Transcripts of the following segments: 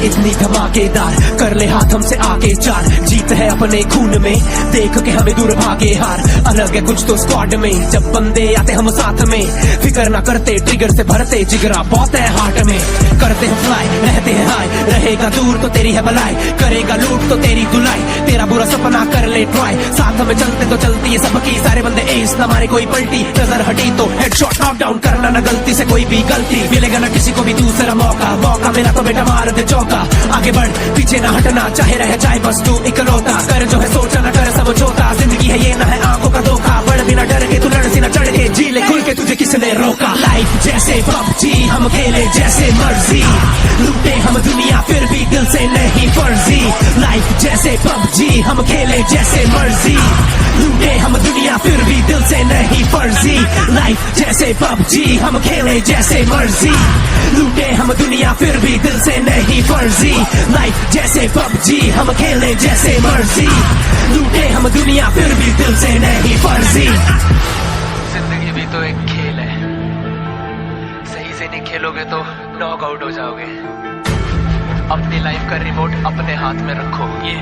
इतनी धमाकेदार, कर ले हाथ हमसे आके चार, जीत है अपने खून में, देख के हमें दूर भागे हार। अलग है कुछ तो स्क्वाड में, जब बंदे आते हम साथ में, फिक्र ना करते ट्रिगर से भरते जिगरा बहुत है हार्ट में। करते हैं फ्लाई रहते हैं हाई, रहेगा दूर तो तेरी है भलाई, करेगा लूट तो तेरी धुलाई, तेरा बुरा सपना कर ले ट्राई। साथ में चलते तो चलती है सबकी, सारे बंदे एस ना मारे कोई पलटी, नजर हटी तो हेडशॉट नॉक डाउन, करना ना गलती से कोई भी गलती, मिलेगा ना किसी को भी दूसरा मौका, मौका मिला तो बेटा मार दे चौका। आगे बढ़ पीछे ना हटना, चाहे रह जाए बस तू इकलौता, कर जो है सोचा ना कर समझौता, जिंदगी है ये ना है आंखों का धोखा, बढ़ बिना डर के तू लड़ सी ना चढ़ के, जी ले खुल के तुझे किसने रोका। लाइफ जैसे पबजी हम खेले जैसे मर्जी, लूटे हम दुनिया फिर भी दिल से नहीं फर्जी। लाइफ जैसे पबजी हम खेले जैसे मर्जी, लूटे हम दुनिया फिर भी दिल से नहीं फर्जी। लाइफ जैसे पबजी हम खेले जैसे मर्जी, लूटे हम दुनिया फिर भी दिल से नहीं फर्जी। लाइफ जैसे पबजी हम खेले जैसे मर्जी, लूटे हम दुनिया फिर भी दिल से नहीं फर्जी। जिंदगी भी तो एक खेल है, सही से नहीं खेलोगे तो नॉक आउट हो जाओगे। अपनी लाइफ का रिमोट अपने हाथ में रखो, ये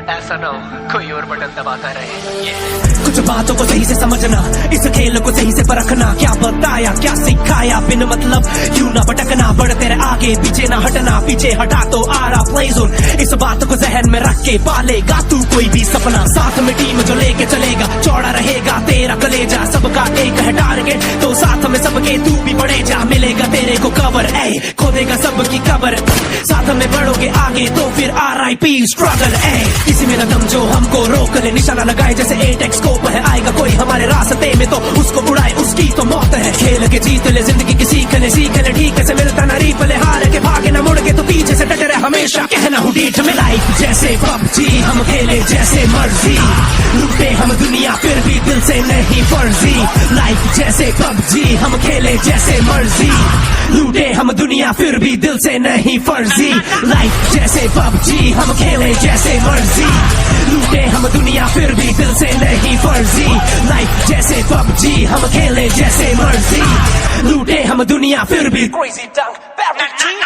ऐसा ना हो कोई और बटन दबाता रहे। ये कुछ बातों को सही से समझना, इस खेल को सही से परखना, क्या बताया क्या सिखाया बिन मतलब क्यों ना भटकना, बढ़ तेरे आगे पीछे ना हटना, पीछे हटा तो आ रहा प्ले जोन। इस बात को जहन में रख के पालेगा तू कोई भी सपना, साथ में टीम जो लेके चलेगा, चौड़ा रहेगा तेरा कलेजा, सबका एक है टारगेट तो साथ में सबके तू भी बढ़े जा, मिलेगा तेरे को कवर, ए खोदेगा सबकी कबर, साथ में बढ़ोगे आगे तो फिर RIP स्ट्रगल। किसी में न दम जो हमको रोक ले, निशाना लगाए जैसे 8x स्कोप है, आएगा कोई हमारे रास्ते में तो उसको उड़ाए उसकी तो मौत है। खेल के जीत ले जिंदगी की सीख ले ठीक से मिलता ना रिप्ले, हार के भागे ना मुड़ के तो पीछे से डटे रहे हमेशा, कहना हूँ डीठ में। लाइफ जैसे पबजी हम खेले जैसे मर्जी, लूटे हम दुनिया फिर भी दिल से नहीं फर्जी। लाइफ जैसे पबजी हम खेले जैसे मर्जी, लूटे हम दुनिया फिर भी दिल से नहीं फर्जी। लाइफ जैसे पबजी हम खेले जैसे मर्जी, लूटे हम दुनिया फिर भी दिल से नहीं फर्जी। लाइफ जैसे पबजी हम खेले जैसे मर्जी, लूटे हम दुनिया फिर भी क्रेजी डंक पैरिटी।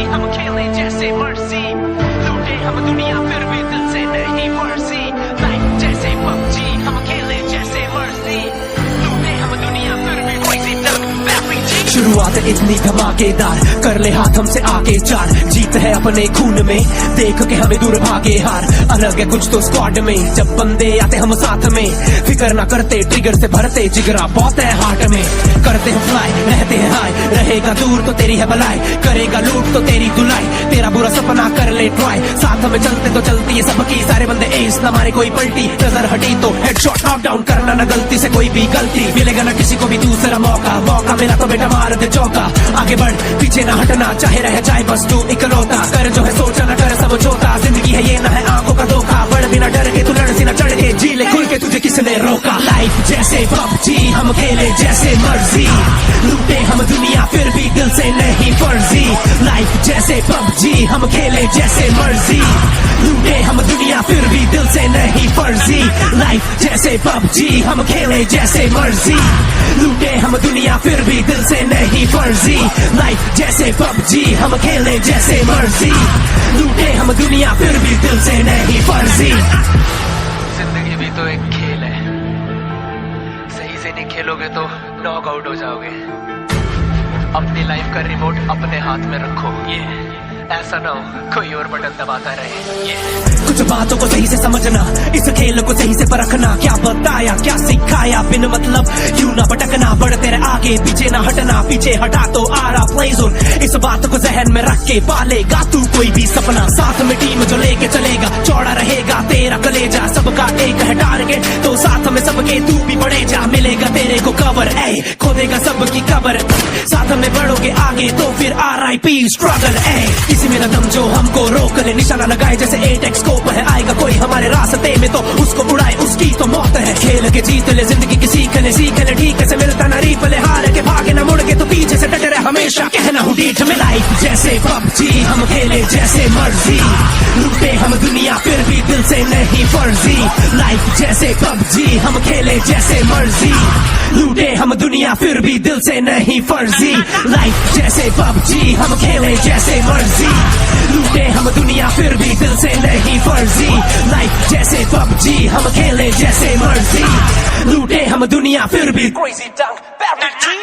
हम खेले जैसे मर्जी, लूटे हम दुनिया फिर भी दिल से नहीं फर्जी। लाइफ जैसे पबजी हम खेले जैसे मर्जी, लूटे हम दुनिया फिर भी क्रेजी डंक पैरिटी। शुरुआत इतनी धमाकेदार, कर ले हाथ हमसे आके चार, जीत है अपने खून में, देख के हमें दूर भागे हार। अलग है कुछ तो स्क्वाड में, जब बंदे आते हम साथ में, फिक्र ना करते ट्रिगर से भरते जिगरा बहुत है हार्ट में। करते हैं फ्लाई रहते हैं हाई, रहेगा दूर तो तेरी है भलाई, करेगा लूट तो तेरी धुलाई, तेरा बुरा सपना कर ले ट्राई। साथ में चलते तो चलती है सबकी, सारे बंदे एस ना मारे कोई पलटी, नजर हटी तो हेडशॉट नॉक डाउन, करना ना गलती से कोई भी गलती, मिलेगा ना किसी को भी दूसरा मौका, मौका मिला तो बेटा मार दे चौका। आगे बढ़ पीछे ना हटना, चाहे रह जाए बस तू इकलौता, कर जो है सोचा ना कर समझौता, जिंदगी है ये ना है आंखों का धोखा, बढ़ बिना डर के तू लड़ सी ना चढ़ के, जी ले खुल के तुझे किसने रोका। लाइफ जैसे पबजी हम खेले जैसे मर्जी, लूटे हम दुनिया फिर भी दिल से नहीं फर्जी। लाइफ जैसे पबजी हम खेले जैसे मर्जी, लूटे हम दुनिया फिर भी दिल से नहीं फर्जी। लाइफ जैसे पबजी हम खेले जैसे मर्जी, लूटे हम दुनिया फिर भी दिल से नहीं फर्जी। लाइफ जैसे पबजी हम खेले जैसे मर्जी, लूटे हम दुनिया फिर भी दिल से नहीं फर्जी। जिंदगी भी तो एक खेल है, सही से नहीं खेलोगे तो नॉक आउट हो जाओगे। अपनी लाइफ का रिमोट अपने हाथ में रखो, ये ऐसा ना हो कोई और बटन दबाता रहे। ये कुछ बातों को सही से समझना, इस खेल को सही से परखना, क्या बताया क्या सिखाया बिन मतलब क्यों ना भटकना, बढ़ तेरे आगे पीछे ना हटना, पीछे हटा तो आ रहा प्ले जोन। इस बात को जहन में रख के पालेगा तू कोई भी सपना, साथ में टीम जो लेके चलेगा, चौड़ा रहेगा तेरा कलेजा, सबका एक है टारगेट तो साथ में सबके तू भी बढ़े जा, मिलेगा तेरे को कवर, ए खोदेगा सबकी कबर, साथ में बढ़ोगे आगे तो फिर RIP स्ट्रगल। किसी में न दम जो हमको रोक ले, निशाना लगाए जैसे 8x स्कोप है, आएगा कोई हमारे रास्ते में तो उसको उड़ाए उसकी तो मौत है। खेल के जीत ले जिंदगी की सीख ले ठीक से मिलता ना रिप्ले, हार के भागे ना मुड़ के तो पीछे से डटे रहे हमें। हमेशा कहना हूँ डीठ में। लाइफ जैसे पबजी हम खेले जैसे मर्जी, लूटे हम दुनिया फिर भी दिल से नहीं फर्जी। लाइफ जैसे पबजी हम खेले जैसे मर्जी, लूटे हम दुनिया फिर भी दिल से नहीं फर्जी। लाइफ जैसे पबजी हम खेले जैसे मर्जी, लूटे हम दुनिया फिर भी दिल से नहीं फर्जी। लाइफ जैसे पबजी हम खेले जैसे मर्जी, लूटे हम दुनिया फिर भी Crazy Dunk, Barry G.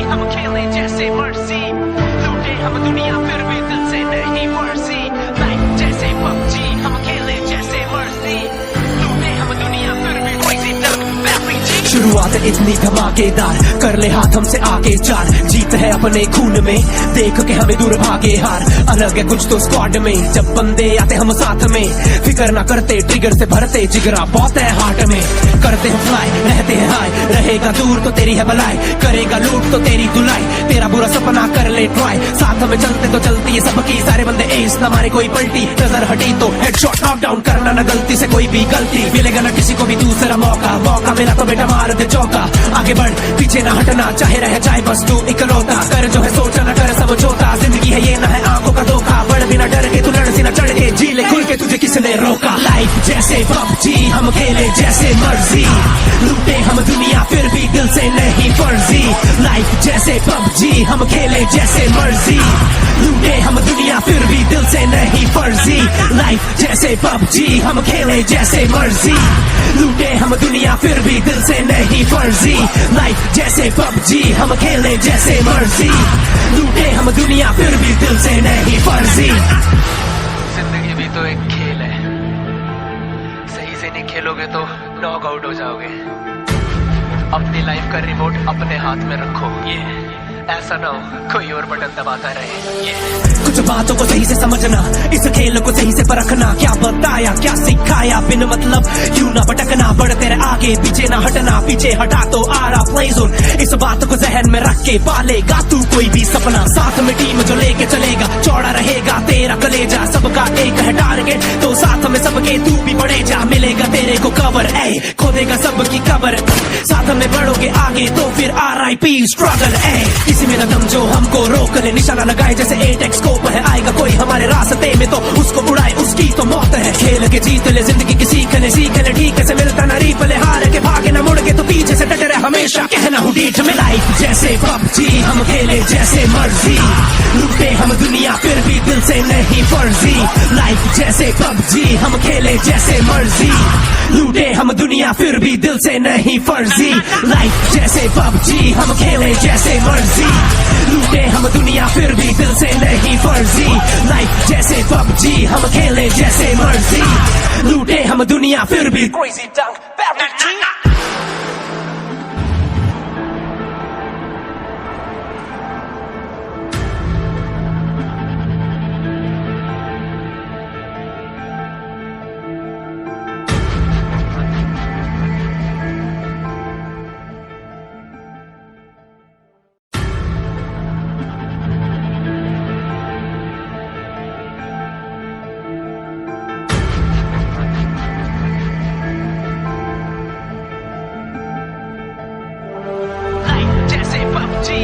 हम खेले जैसे मर्जी, लूटे हम दुनिया फिर भी दिल से नहीं फर्जी। लाइफ जैसे पबजी हम खेले जैसे मर्जी, लूटे हम दुनिया फिर भी Crazy Dunk, Barry G. शुरुआत इतनी धमाकेदार, कर ले हाथ हमसे आगे चार। जीत है अपने खून में, देख के हमें दूर भागे हार। अलग है कुछ तो स्क्वाड में, जब बंदे आते हम साथ में। फिक्र ना करते ट्रिगर से भरते, जिगरा बहुत है हार्ट में। करते हैं फ्लाई रहते हैं हाई, रहेगा दूर तो तेरी है भलाई, करेगा लूट तो तेरी धुलाई। तेरा बुरा सपना कर ले ट्राई, साथ में चलते तो चलती है सबकी। सारे बंदे एस ना मारे कोई पलटी, नजर हटी तो हेडशॉट नॉकडाउन करना ना गलती से कोई भी गलती। मिलेगा ना किसी को भी दूसरा मौका, मौका मिला तो बेटा मार दे चौका। आगे बढ़ पीछे ना हटना, चाहे रह जाए बस तू इकलौता। कर जो है सोचा ना कर समझौता, जिंदगी है ये ना है आंखों का धोखा। बढ़ बिना डर के तू लड़ सी ना चढ़ के, जी ले खुल के तुझे किसने रोका। लाइफ जैसे पबजी हम खेले जैसे मर्जी, लूटे हम दुनिया फिर भी दिल से नहीं फर्जी। लाइफ जैसे पबजी हम खेले जैसे मर्जी, लूटे हम दुनिया फिर भी दिल से नहीं फर्जी। लाइफ जैसे पबजी हम खेले जैसे मर्जी, लूटे हम दुनिया फिर भी दिल से नहीं फर्जी। लाइफ जैसे पबजी हम खेले जैसे मर्जी, लूटे हम दुनिया फिर भी दिल से नहीं फर्जी। जिंदगी भी तो एक खेल है, सही से नहीं खेलोगे तो नॉक आउट हो जाओगे। अपनी लाइफ का रिमोट अपने हाथ में रखो, ये ऐसा ना हो कोई और बटन दबाता रहे। ये कुछ बातों को सही से समझना, इस खेल को सही से परखना। क्या बताया क्या सिखाया, बिन मतलब क्यों ना भटकना। बढ़ तेरे आगे पीछे ना हटना, पीछे हटा तो आ रहा प्ले जोन। इस बात को जहन में रख के पालेगा तू कोई भी सपना। साथ में टीम जो लेके चलेगा, चौड़ा रहेगा तेरा कलेजा। सबका एक है टारगेट तो साथ में सबके तू भी बढ़े जा। मिलेगा तेरे को कवर, ए खोदेगा सबकी कबर। साथ में बढ़ोगे आगे तो फिर RIP स्ट्रगल। किसी में न दम जो हमको रोक ले, निशाना लगाए जैसे 8x स्कोप है। आएगा कोई हमारे रास्ते में तो उसको उड़ाए, उसकी तो मौत है। खेल के जीत ले जिंदगी की सीख ले ठीक से मिलता ना रीप ले। हार के भागे ना मुड़ के तो पीछे से डटे रहे हमेशा, कहना हूँ डीठ में। लाइफ जैसे पबजी हम खेले जैसे मर्जी, लूटे हम दुनिया फिर भी दिल से नहीं फर्जी। लाइफ जैसे पबजी हम खेले जैसे मर्जी, लूटे हम दुनिया फिर भी दिल से नहीं फर्जी। लाइफ जैसे पबजी हम खेले जैसे मर्जी, लूटे हम दुनिया फिर भी दिल से नहीं फर्जी। लाइफ जैसे पबजी हम खेले जैसे मर्जी, लूटे हम दुनिया फिर भी Crazy Dunk, Barry G.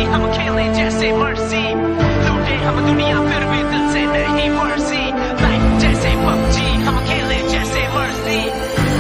हम खेले जैसे मर्जी, लूटे हम दुनिया फिर भी दिल से नहीं फर्जी। लाइफ जैसे पबजी हम खेले जैसे मर्जी,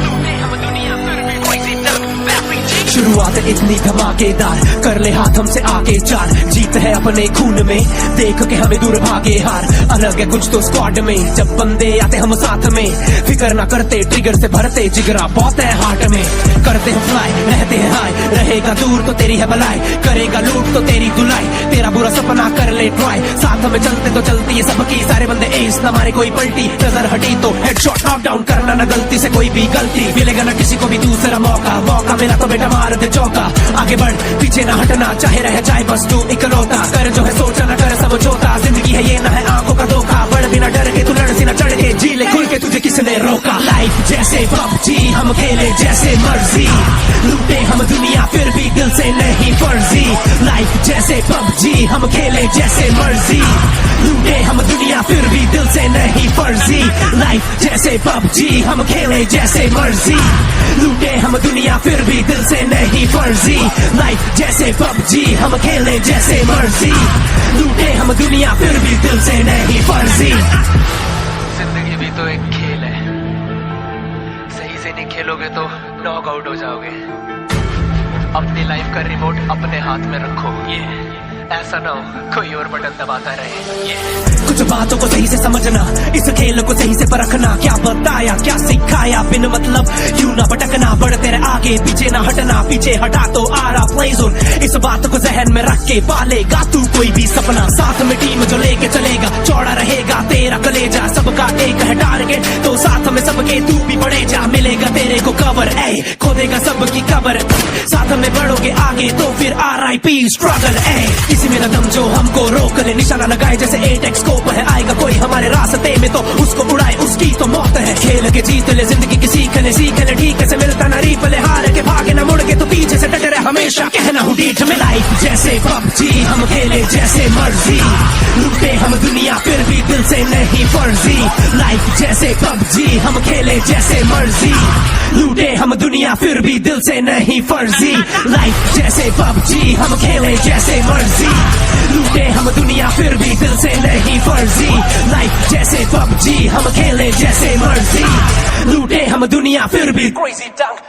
लूटे हम दुनिया फिर भी Crazy Dunk, Barry G. शुरुआत इतनी धमाकेदार, कर ले हाथ हमसे आगे चार। जीत है अपने खून में, देख के हमें दूर भागे हार। अलग है कुछ तो स्क्वाड में, जब बंदे आते हम साथ में। फिक्र ना करते ट्रिगर से भरते, जिगरा बहुत है हार्ट में। करते हैं फ्लाई रहते हैं हाई, रहेगा दूर तो तेरी है भलाई, करेगा लूट तो तेरी धुलाई। तेरा बुरा सपना कर ले ट्राई, साथ में चलते तो चलती है सबकी। सारे बंदे एस ना मारे कोई पलटी, नजर हटी तो हेडशॉट नॉकडाउन करना ना गलती से कोई भी गलती। मिलेगा ना किसी को भी दूसरा मौका, मौका मिला तो बेटा मार दे चौका। आगे बढ़ पीछे ना हटना, चाहे रह जाए बस तू इकलौता। कर जो है सोचा ना कर समझौता, जिंदगी है ये ना है आंखों का धोखा। बढ़ बिना डर के तू लड़ सी ना चढ़ के, जी ले खुल के तुझे किसने रोका। लाइफ जैसे पबजी हम खेले जैसे मर्जी, लूटे हम दुनिया फिर भी दिल से नहीं फर्जी। लाइफ जैसे पबजी हम खेले जैसे मर्जी, लूटे हम दुनिया फिर भी दिल से नहीं फर्जी। लाइफ जैसे पबजी हम खेले जैसे मर्जी, लूटे हम दुनिया फिर भी दिल से नहीं फर्जी। लाइफ जैसे पबजी हम खेले जैसे मर्जी, लूटे हम दुनिया फिर भी दिल से नहीं फर्जी। जिंदगी भी तो एक खेल है, सही से नहीं खेलोगे तो नॉक आउट हो जाओगे। अपनी लाइफ का रिमोट अपने हाथ में रखो, ये ऐसा ना हो कोई और बटन दबाता रहे। कुछ बातों को सही से समझना, इस खेल को सही से परखना। क्या बताया क्या सिखाया, बिन मतलब क्यों ना भटकना। बढ़ तेरे आगे पीछे ना हटना, पीछे हटा तो आ रहा प्ले जोन। इस बात को जहन में रख के पालेगा तू कोई भी सपना। साथ में टीम जो लेके चलेगा, चौड़ा रहेगा तेरा कलेजा। सबका एक है टारगेट तो साथ में सबके तू भी बढ़े जा। मिलेगा तेरे को कवर, ए खोदेगा सबकी कबर। साथ में बढ़ोगे आगे तो फिर RIP स्ट्रगल। किसी में न दम जो हमको रोक ले, निशाना लगाए जैसे 8x स्कोप है। आएगा कोई हमारे रास्ते में तो उसको उड़ाए, उसकी तो मौत है। खेल के जीत ले जिंदगी की सीख ले ठीक से मिलता ना रीप ले। हार के भागे ना मुड़ के तो पीछे से डटे रहे हमेशा, कहना हूँ डीठ में। लाइफ जैसे पबजी हम खेले जैसे मर्जी, लूटे हम दुनिया फिर भी दिल से नहीं फर्जी। लाइफ जैसे पबजी हम खेले जैसे मर्जी, लूटे हम दुनिया फिर भी दिल से नहीं फर्जी। लाइफ जैसे पबजी हम खेले जैसे मर्जी, लूटे हम दुनिया फिर भी दिल से नहीं फर्जी। लाइफ जैसे पबजी हम खेले जैसे मर्जी, लूटे हम दुनिया फिर भी। Crazy Dunk,